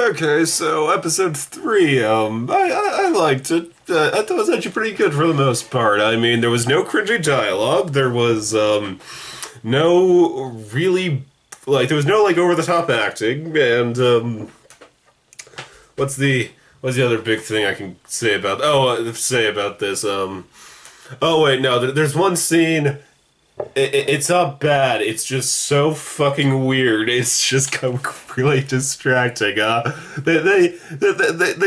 Okay, so episode 3, I liked it. I thought it was actually pretty good for the most part. I mean, there was no cringy dialogue. There was, no really, there was no, over-the-top acting, and, what's the other big thing I can say about, say about this, oh wait, no, there's one scene. It's not bad. It's just so fucking weird. It's just really distracting. They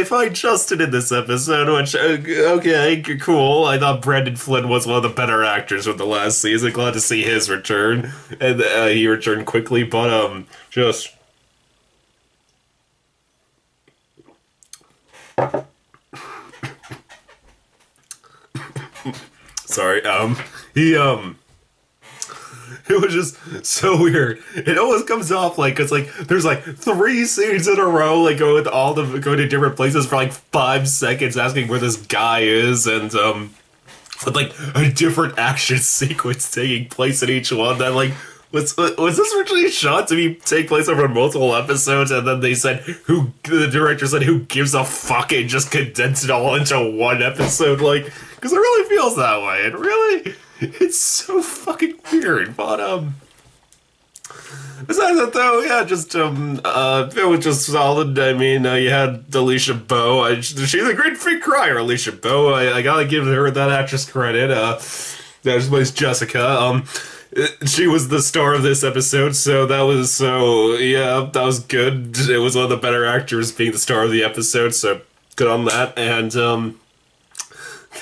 find Justin in this episode, which okay, cool. I thought Brandon Flynn was one of the better actors from the last season. Glad to see his return, and he returned quickly. But just sorry. He It was just so weird. It always comes off it's there's 3 scenes in a row, going to different places for 5 seconds, asking where this guy is, and with a different action sequence taking place in each one. That was this originally shot to take place over multiple episodes, and then the director said who gives a fuck, and just condensed it all into one episode, because it really feels that way. It's so fucking weird, but, besides that, though, yeah, it was just solid. I mean, you had Alicia Bowe. She's a great fake crier, Alicia Bowe. I gotta give her that actress credit. That plays Jessica. She was the star of this episode, yeah, that was good. It was one of the better actors being the star of the episode, so good on that, and,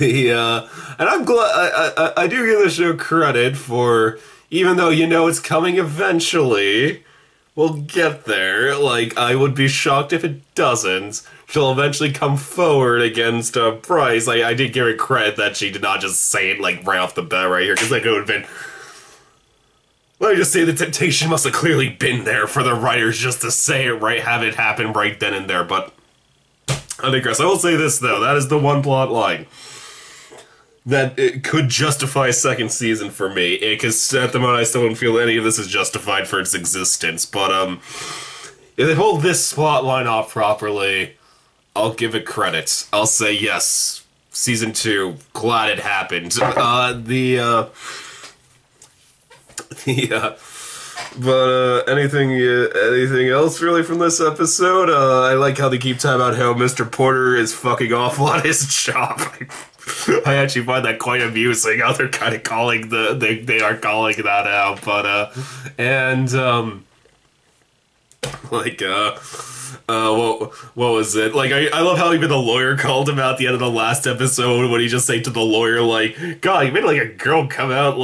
and I'm glad, I do give the show credit for, even though it's coming eventually, we'll get there. I would be shocked if it doesn't. She'll eventually come forward against, Bryce. I did give her credit that she did not just say it, right off the bat right here, because, it would have been... Let me just say the temptation must have clearly been there for the writers just to say it right, have it happen right then and there, but... I digress. I will say this, though. That is the one plot line that it could justify a second season for me, because at the moment I still don't feel any of this is justified for its existence, but, if they hold this plot line off properly, I'll give it credit. I'll say yes, season 2, glad it happened. Anything else really from this episode? I like how they keep talking about how Mr. Porter is fucking awful at his job. I actually find that quite amusing how they're kind of calling they are calling that out, but what was it? I love how even the lawyer called him out at the end of the last episode when he just said to the lawyer, God, you made a girl come out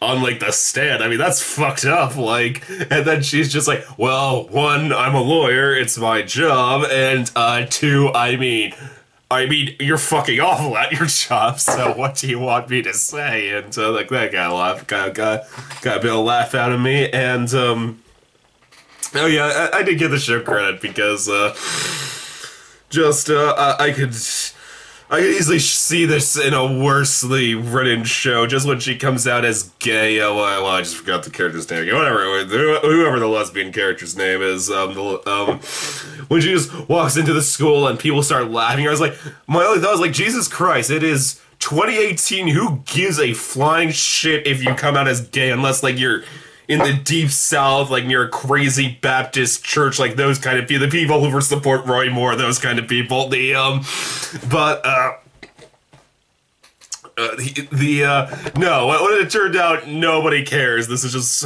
on the stand. I mean, that's fucked up. And then she's just well, 1, I'm a lawyer, it's my job, and 2, I mean, you're fucking awful at your job, so what do you want me to say? And, that got a bit of laugh out of me, and, oh yeah, I did give the show credit, because, I could easily see this in a worsely written show, just when she comes out as gay. I just forgot the character's name again. Whoever the lesbian character's name is, when she just walks into the school and people start laughing, I was my only thought was Jesus Christ, it is 2018, who gives a flying shit if you come out as gay, unless, you're in the deep south, near a crazy Baptist church, those kind of people, the people who support Roy Moore, those kind of people, no, when it turned out, nobody cares. This is just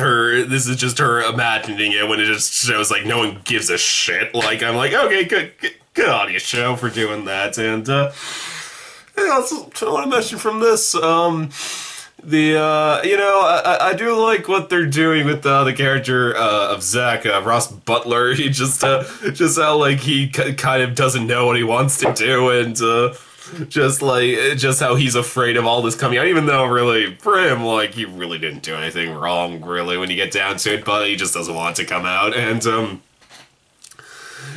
her imagining it, when it just shows, no one gives a shit. I'm okay, good on you, show, for doing that, and, I also want to mention from this, I do like what they're doing with the character of Zach, Ross Butler. He just how he kind of doesn't know what he wants to do, and just how he's afraid of all this coming out, even though really for him he really didn't do anything wrong really when you get down to it, but he just doesn't want it to come out, and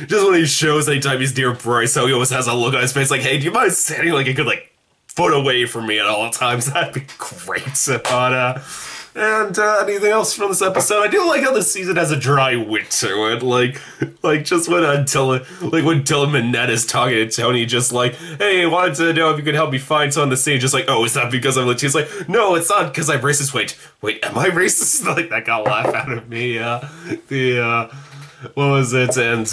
just when he shows anytime he's near Bryce, how he always has a look on his face hey, do you mind standing a good foot away from me at all times? That'd be great. But And anything else from this episode? I do like how this season has a dry wit to it. Like just when when Dylan Minnette is talking to Tony, just like, hey, I wanted to know if you could help me find someone to see. Just like, oh, is that because I'm Latino? He's like, no, it's not because I'm racist. Wait, am I racist? Like that got a laugh out of me. What was it? And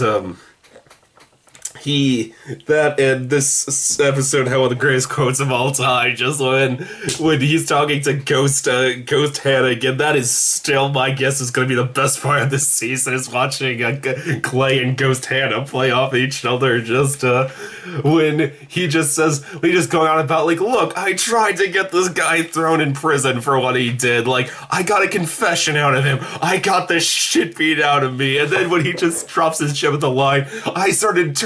this episode had one of the greatest quotes of all time. Just when he's talking to Ghost Hannah again, that is still my guess is going to be the best part of this season is watching Clay and Ghost Hannah play off each other. Just when he just going on about like, look, I tried to get this guy thrown in prison for what he did. Like I got a confession out of him. I got the shit beat out of me. And then when he just drops his shit with the line, I started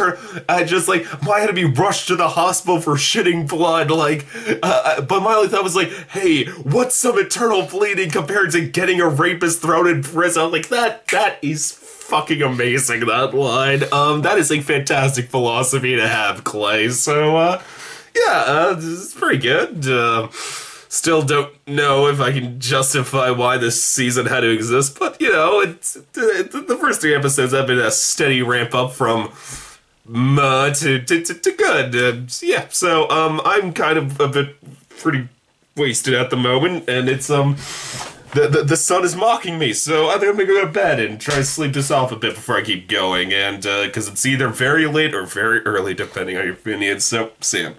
I just like I had to be rushed to the hospital for shitting blood. Like, but my only thought was like, hey, what's some eternal bleeding compared to getting a rapist thrown in prison? Like that is fucking amazing. That line. That is a fantastic philosophy to have, Clay. So, it's pretty good. Still don't know if I can justify why this season had to exist, but it's the first 3 episodes have been a steady ramp up from to good. So I'm kind of a bit pretty wasted at the moment, and it's the sun is mocking me, so I think I'm gonna go to bed and try to sleep this off a bit before I keep going, and because it's either very late or very early, depending on your opinion. So see ya.